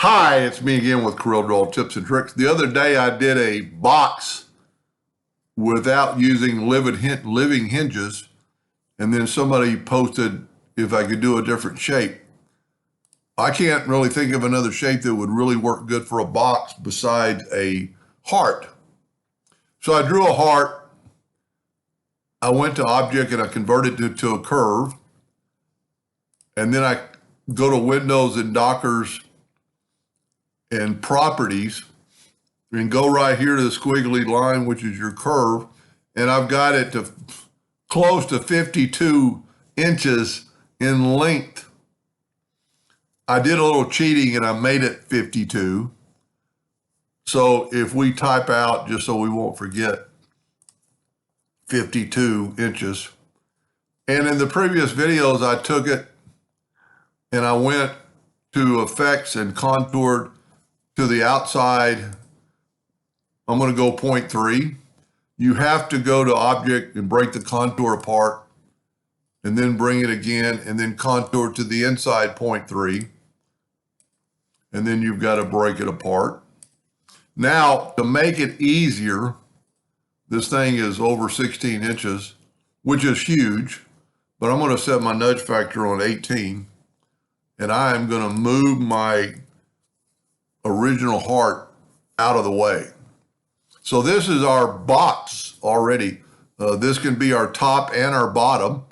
Hi, it's me again with CorelDraw tips and tricks. The other day I did a box without using living hinges, and then somebody posted if I could do a different shape. I can't really think of another shape that would really work good for a box besides a heart. So I drew a heart. I went to object and I converted it to a curve. And then I go to Windows and Dockers and properties and go right here to the squiggly line, which is your curve. And I've got it to close to 52 inches in length. I did a little cheating and I made it 52. So if we type out, just so we won't forget, 52 inches. And in the previous videos, I took it and I went to effects and contoured to the outside. I'm going to go 0.3. You have to go to object and break the contour apart and then bring it again and then contour to the inside 0.3. And then you've got to break it apart. Now, to make it easier, this thing is over 16 inches, which is huge, but I'm going to set my nudge factor on 18. And I am going to move my original heart out of the way. So this is our box already. This can be our top and our bottom.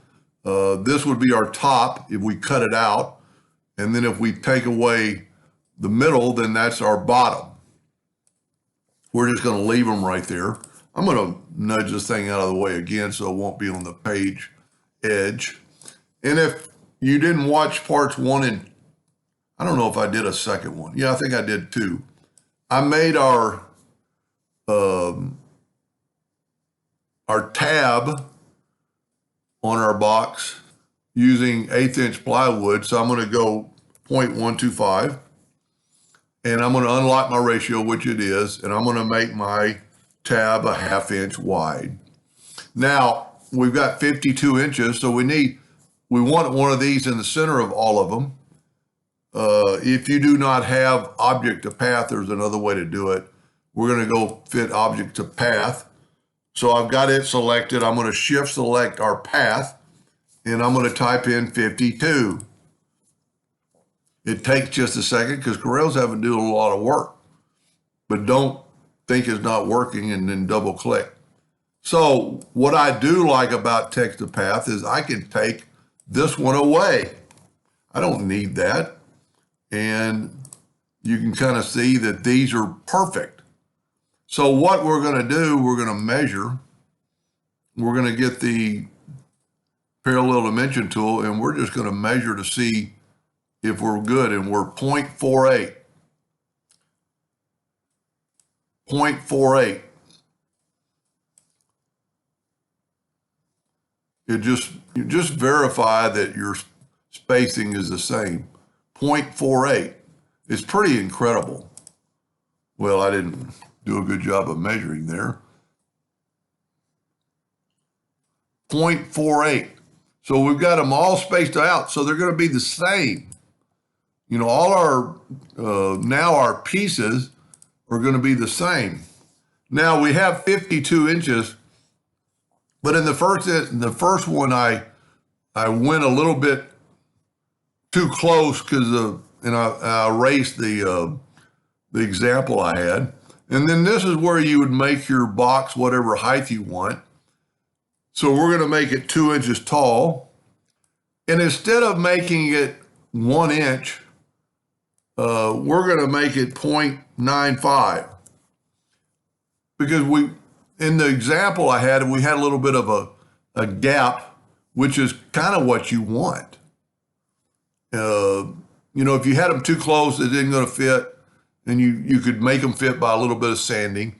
This would be our top if we cut it out. And then if we take away the middle, then that's our bottom. We're just going to leave them right there. I'm going to nudge this thing out of the way again so it won't be on the page edge. And if you didn't watch parts 1 and I don't know if I did a second one. Yeah, I think I did 2. I made our tab on our box using 1/8 inch plywood. So I'm going to go 0.125 and I'm going to unlock my ratio, which it is, and I'm going to make my tab a 1/2 inch wide. Now we've got 52 inches, so we want one of these in the center of all of them. If you do not have object to path, there's another way to do it. We're going to go fit object to path. So I've got it selected. I'm going to shift select our path and I'm going to type in 52. It takes just a second because Corel's having to do a lot of work, but don't think it's not working and then double click. So what I do like about text to path is I can take this one away. I don't need that. And you can kind of see that these are perfect. So what we're going to do, we're going to measure. We're going to get the parallel dimension tool and we're just going to measure to see if we're good. And we're 0.48. 0.48. You just verify that your spacing is the same. 0.48. It's pretty incredible. Well, I didn't do a good job of measuring there. 0.48. So we've got them all spaced out, so they're going to be the same. You know, all our, now our pieces are going to be the same. Now we have 52 inches, but in the first one, I went a little bit too close because I erased the example I had. And then this is where you would make your box whatever height you want. So we're going to make it 2 inches tall. And instead of making it 1 inch, we're going to make it 0.95. Because in the example I had, we had a little bit of a gap, which is kind of what you want. You know, if you had them too close, it isn't going to fit, and you could make them fit by a little bit of sanding.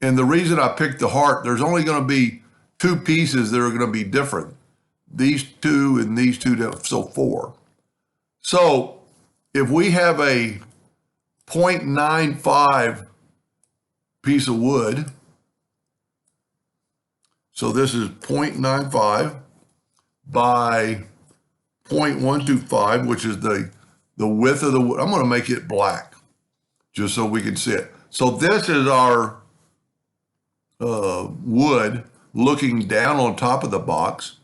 And the reason I picked the heart, there's only going to be 2 pieces that are going to be different. These 2 and these 2, so 4. So if we have a 0.95 piece of wood, so this is 0.95 by 0.125, which is the width of the wood. I'm going to make it black. just so we can see it. So this is our wood looking down on top of the box.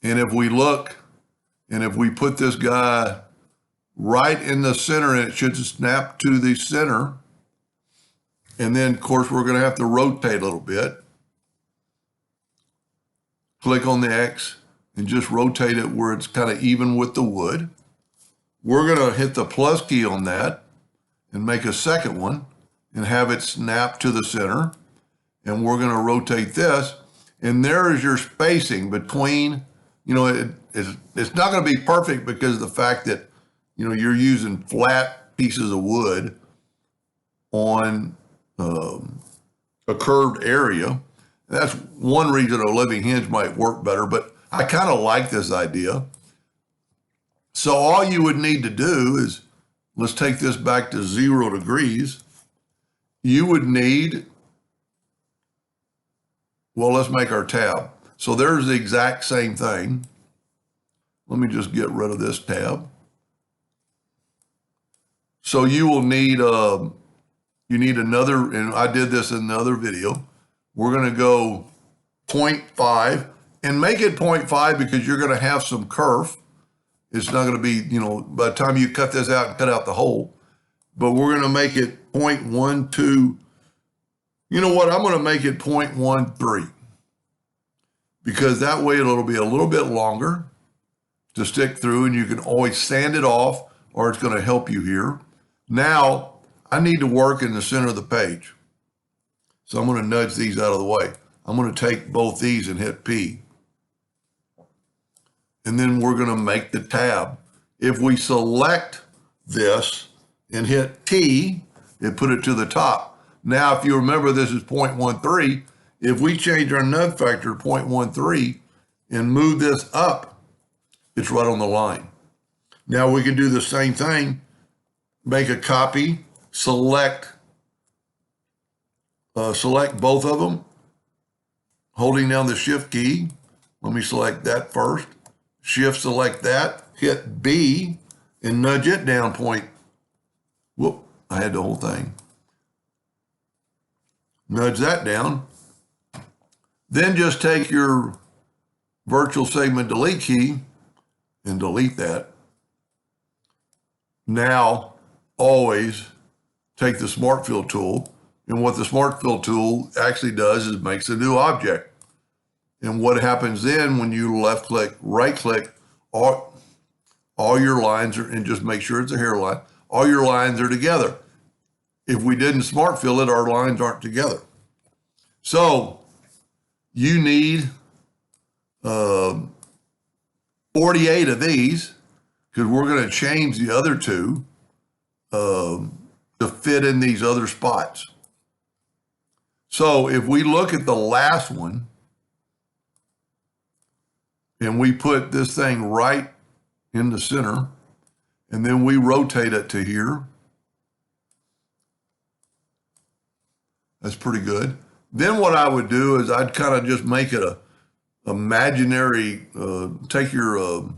And if we look, and if we put this guy right in the center, and it should snap to the center. And then, of course, we're going to have to rotate a little bit. Click on the X and just rotate it where it's kind of even with the wood. We're going to hit the plus key on that and make a second one and have it snap to the center. And we're going to rotate this. And there is your spacing between, it's not going to be perfect because of the fact that, you're using flat pieces of wood on a curved area. That's one reason a living hinge might work better, but I kind of like this idea. So all you would need to do is, let's take this back to 0 degrees. You would need, well, let's make our tab. So there's the exact same thing. Let me just get rid of this tab. So you will need, you need another, and I did this in another video. We're going to go 0.5 and make it 0.5 because you're going to have some kerf. It's not going to be, by the time you cut this out and cut out the hole, but we're going to make it 0.12. You know what? I'm going to make it 0.13 because that way it'll be a little bit longer to stick through, and you can always sand it off, or it's going to help you here. Now, I need to work in the center of the page. So I'm going to nudge these out of the way. I'm going to take both these and hit P. And then we're going to make the tab. If we select this and hit T, it put it to the top. Now, if you remember, this is 0.13. If we change our nudge factor to 0.13 and move this up, it's right on the line. Now we can do the same thing. Make a copy, select both of them, holding down the shift key. Let me select that first. Shift select that, hit B, and nudge it down Whoop, I had the whole thing. Nudge that down. Then just take your virtual segment delete key and delete that. Now, always take the Smart Fill tool. And what the Smart Fill tool actually does is makes a new object. And what happens then when you left click, right click, all your lines are, and just make sure it's a hairline, all your lines are together. If we didn't Smart Fill it, our lines aren't together. So you need 48 of these because we're going to change the other two to fit in these other spots. So if we look at the last one and we put this thing right in the center and then we rotate it to here, that's pretty good. Then what I would do is I'd kind of just make it a imaginary, take your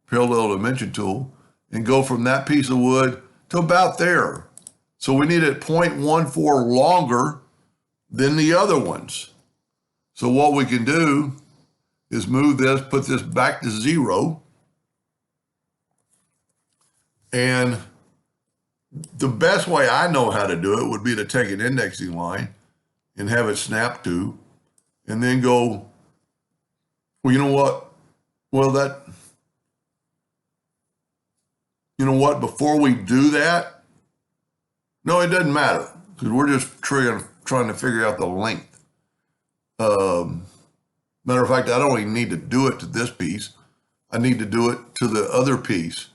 parallel dimension tool and go from that piece of wood to about there. So we need it 0.14 longer than the other ones. So what we can do is move this, put this back to 0. And the best way I know how to do it would be to take an indexing line and have it snap to, and then go, well, you know what? Well, before we do that, no, it doesn't matter because we're just trying to figure out the length. Matter of fact, I don't even need to do it to this piece. I need to do it to the other piece.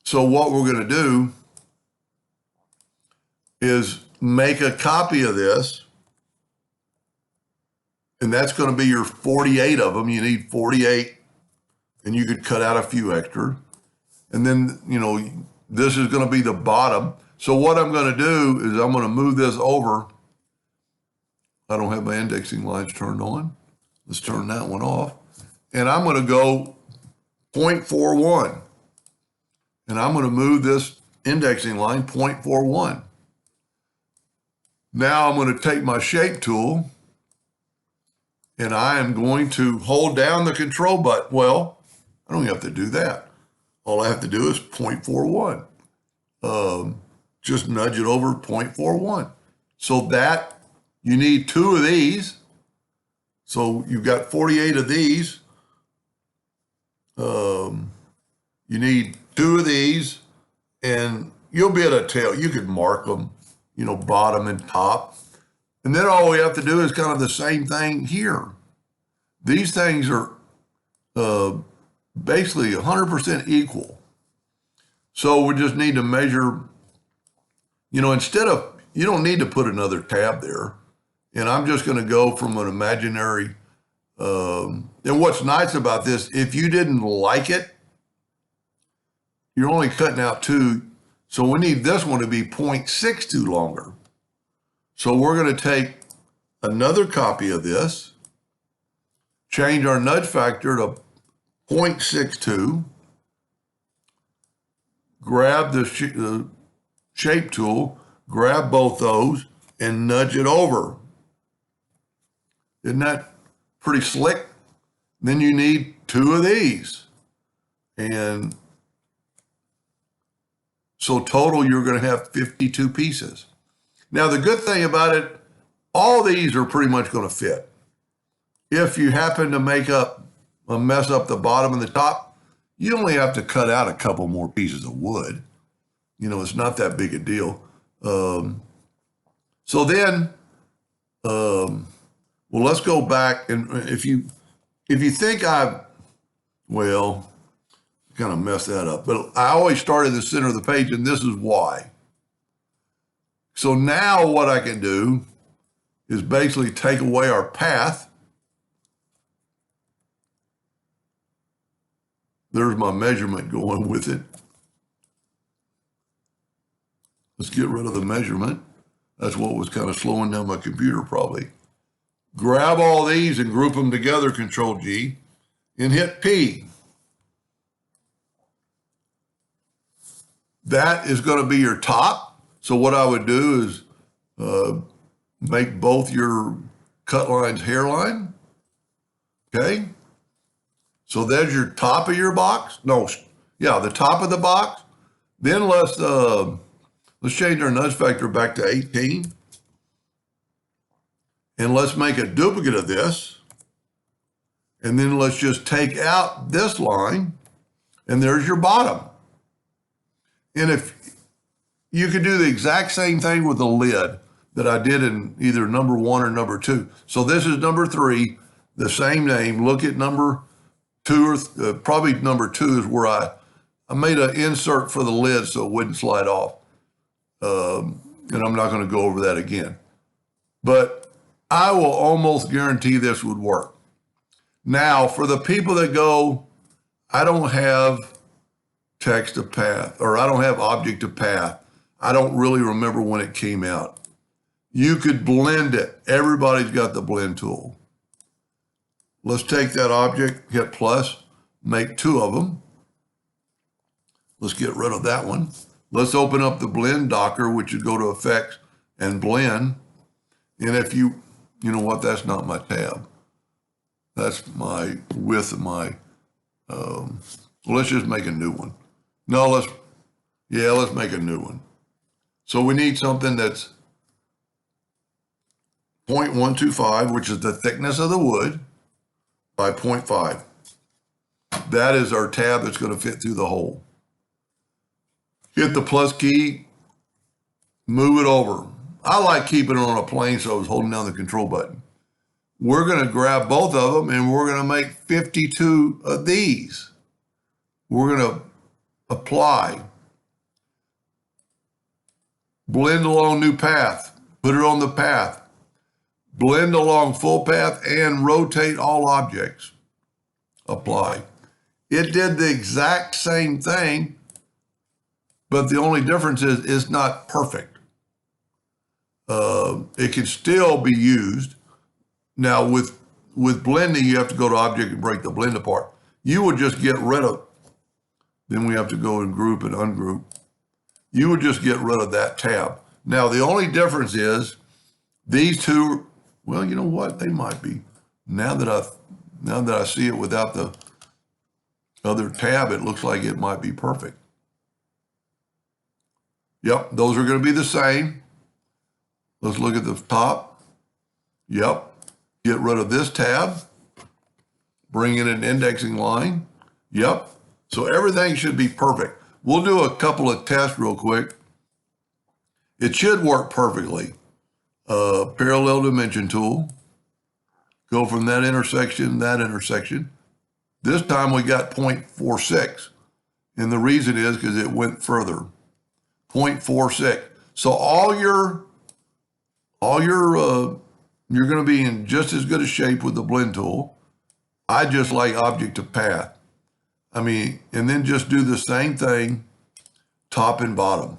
So what we're going to do is make a copy of this, and that's going to be your 48 of them. You need 48, and you could cut out a few extra. And then, this is going to be the bottom. So what I'm going to do is I'm going to move this over. I don't have my indexing lines turned on. Let's turn that one off. And I'm going to go 0.41. And I'm going to move this indexing line, 0.41. Now I'm going to take my shape tool and I am going to hold down the control button. Well, I don't have to do that. All I have to do is 0.41. Just nudge it over 0.41. So that you need 2 of these. So you've got 48 of these. You need 2 of these, and you'll be able to tell. You could mark them, you know, bottom and top. And then all we have to do is kind of the same thing here. These things are basically 100% equal. So we just need to measure, you know, instead of, you don't need to put another tab there. And I'm just going to go from an imaginary, and what's nice about this, if you didn't like it, you're only cutting out 2. So we need this one to be 0.62 longer. So we're going to take another copy of this, change our nudge factor to 0.62, grab the shape tool, grab both those, and nudge it over. Isn't that pretty slick? Then you need 2 of these. And so total, you're going to have 52 pieces. Now, the good thing about it, all these are pretty much going to fit. If you happen to mess up the bottom and the top, you only have to cut out a couple more pieces of wood. You know, it's not that big a deal. So then, well, let's go back. And if you think well, kind of messed that up, but I always start at the center of the page, and this is why. So now what I can do is basically take away our path. There's my measurement going with it. Let's get rid of the measurement. That's what was kind of slowing down my computer probably. Grab all these and group them together, Control G, and hit P. That is going to be your top. So what I would do is make both your cut lines hairline. Okay. So there's your top of your box. No, yeah, the top of the box. Then let's change our nudge factor back to 18. And let's make a duplicate of this. And then let's just take out this line. And there's your bottom. And if you could do the exact same thing with the lid that I did in either number 1 or number 2. So this is number 3, the same name. Look at number 2, or probably number 2 is where I made an insert for the lid so it wouldn't slide off. And I'm not going to go over that again. But I will almost guarantee this would work. Now, for the people that go, I don't have text to path, or I don't have object to path. I don't really remember when it came out. You could blend it. Everybody's got the blend tool. Let's take that object, hit plus, make 2 of them. Let's get rid of that one. Let's open up the blend docker, which would go to effects and blend. And if you know what, that's not my tab. That's my width of my, let's just make a new one. No, let's make a new one. So we need something that's 0.125, which is the thickness of the wood, by 0.5. That is our tab that's going to fit through the hole. Hit the plus key, move it over. I like keeping it on a plane, so I was holding down the control button. We're going to grab both of them, and we're going to make 52 of these. We're going to apply. Blend along new path. Put it on the path. Blend along full path and rotate all objects. Apply. It did the exact same thing, but the only difference is it's not perfect. It can still be used. Now with blending, you have to go to object and break the blend apart. You would just get rid of, then we have to go and group and ungroup. you would just get rid of that tab. Now, the only difference is these two, well, you know what? They might be. Now that I see it without the other tab, it looks like it might be perfect. Yep, those are going to be the same. Let's look at the top. Yep, get rid of this tab. Bring in an indexing line. Yep, so everything should be perfect. We'll do a couple of tests real quick. It should work perfectly. Parallel dimension tool. Go from that intersection, that intersection. This time we got 0.46. And the reason is because it went further. 0.46. So you're going to be in just as good a shape with the blend tool. I just like object to path. I mean, and then just do the same thing, top and bottom.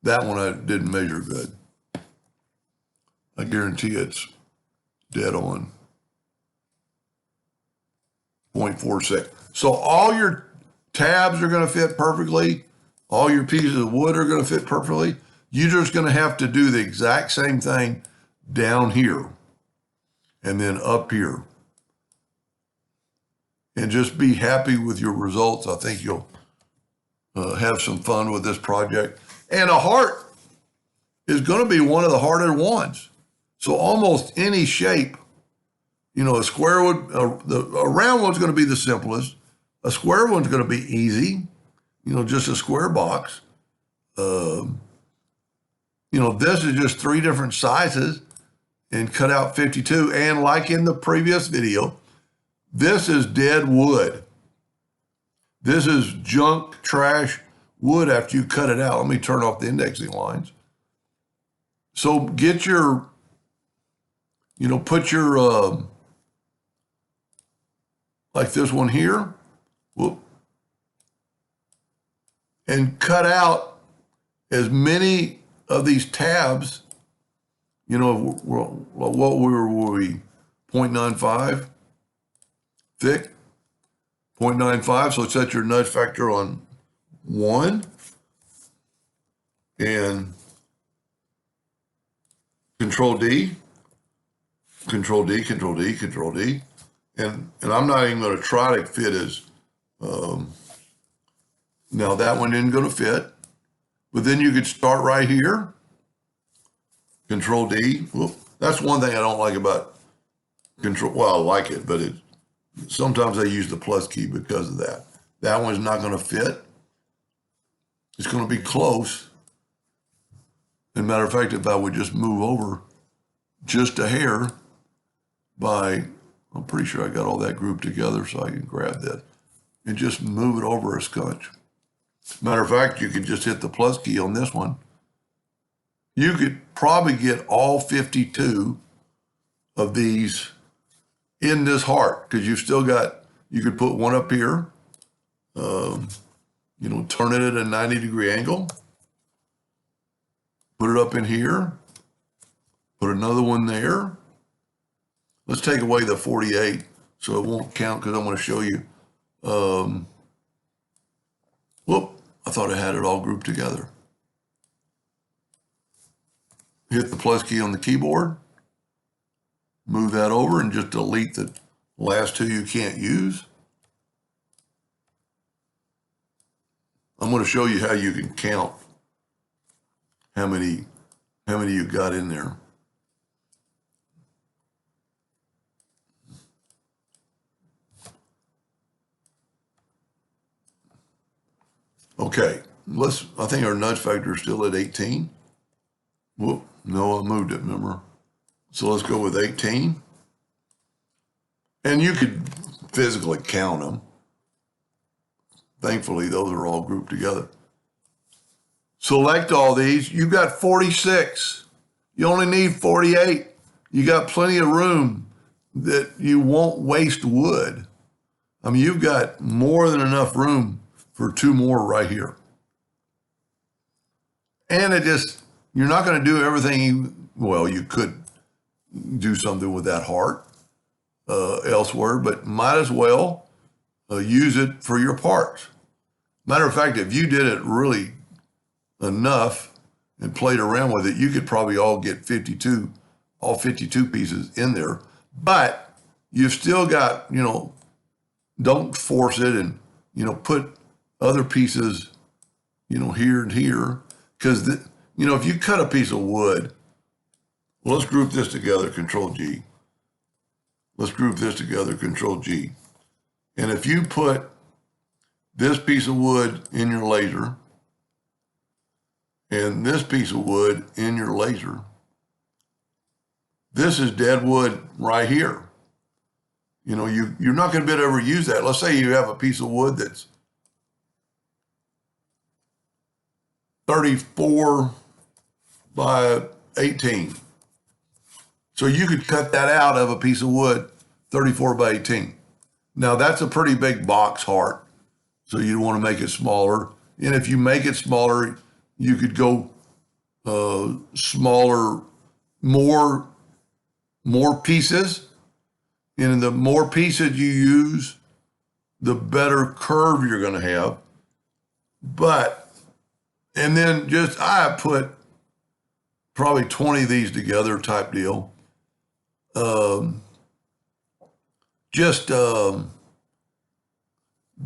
That one I didn't measure good. I guarantee it's dead on. 0.46. So all your tabs are going to fit perfectly. All your pieces of wood are going to fit perfectly. You're just going to have to do the exact same thing down here and then up here. And just be happy with your results. I think you'll have some fun with this project. And a heart is going to be one of the harder ones. So almost any shape, you know, a square would, a round one's going to be the simplest. A square one's going to be easy, you know, just a square box. You know, this is just 3 different sizes and cut out 52. And like in the previous video, this is dead wood. This is junk, trash wood after you cut it out. Let me turn off the indexing lines. So get your, you know, put your, like this one here, whoop, and cut out as many of these tabs, you know, what were we, 0.95 thick, 0.95, so set your nudge factor on 1, and Control D, Control D, Control D, Control D, and I'm not even going to try to fit as, now that one isn't going to fit, but then you could start right here, Control D. Whoop. That's one thing I don't like about control. Well, I like it, but sometimes I use the plus key because of that. That one's not going to fit. It's going to be close. As a matter of fact, if I would just move over just a hair I'm pretty sure I got all that grouped together so I can grab that and just move it over a scotch. Matter of fact, you could just hit the plus key on this one. You could probably get all 52 of these in this heart because you've still got, you could put one up here, you know, turn it at a 90-degree angle, put it up in here, put another one there. Let's take away the 48 so it won't count because I'm going to show you. Whoop, I thought I had it all grouped together. Hit the plus key on the keyboard, move that over and just delete the last 2 you can't use. I'm going to show you how you can count how many you got in there. Okay, I think our nudge factor is still at 18. Whoop, no, I moved it, remember? So let's go with 18. And you could physically count them. Thankfully, those are all grouped together. Select all these. You got 46. You only need 48. You got plenty of room that you won't waste wood. I mean, you've got more than enough room for 2 more right here. And you're not going to do everything. Well, you could do something with that heart elsewhere, but might as well use it for your parts. Matter of fact, if you did it really enough and played around with it, you could probably all 52 pieces in there. But you've still got, don't force it and, put other pieces, here and here. Because, if you cut a piece of wood, well, let's group this together, Control G. Let's group this together, Control G. And if you put this piece of wood in your laser and this piece of wood in your laser, this is dead wood right here. You're not going to be able to ever use that. Let's say you have a piece of wood that's 34 by 18. So you could cut that out of a piece of wood, 34 by 18. Now that's a pretty big box heart. So you want to make it smaller. And if you make it smaller, you could go smaller, more pieces. And the more pieces you use, the better curve you're going to have. And then I put probably 20 of these together type deal.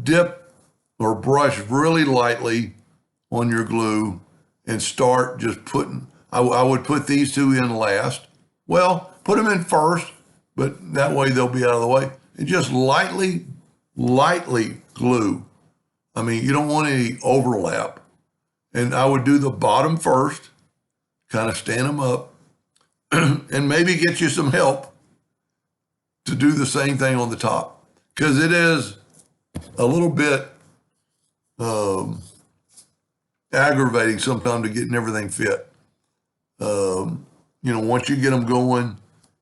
Dip or brush really lightly on your glue and start just putting, I would put these two in last. Well, put them in first, but that way they'll be out of the way. And just lightly glue. I mean, you don't want any overlap. And I would do the bottom first, kind of stand them up, and maybe get you some help to do the same thing on the top. Because it is a little bit aggravating sometimes to getting everything fit. Once you get them going,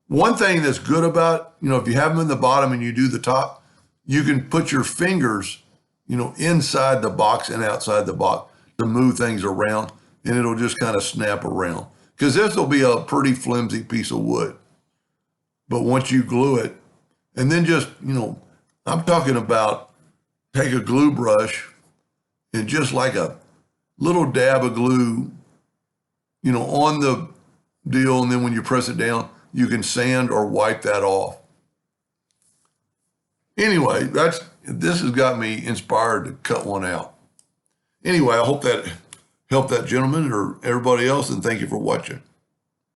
one thing that's good about, if you have them in the bottom and you do the top, you can put your fingers, inside the box and outside the box to move things around, and it'll just kind of snap around. Because this will be a pretty flimsy piece of wood. But once you glue it, and then just, I'm talking about take a glue brush and just like a little dab of glue, on the deal. And then when you press it down, you can sand or wipe that off. Anyway, this has got me inspired to cut one out. Anyway, I hope that helped that gentleman or everybody else, and thank you for watching.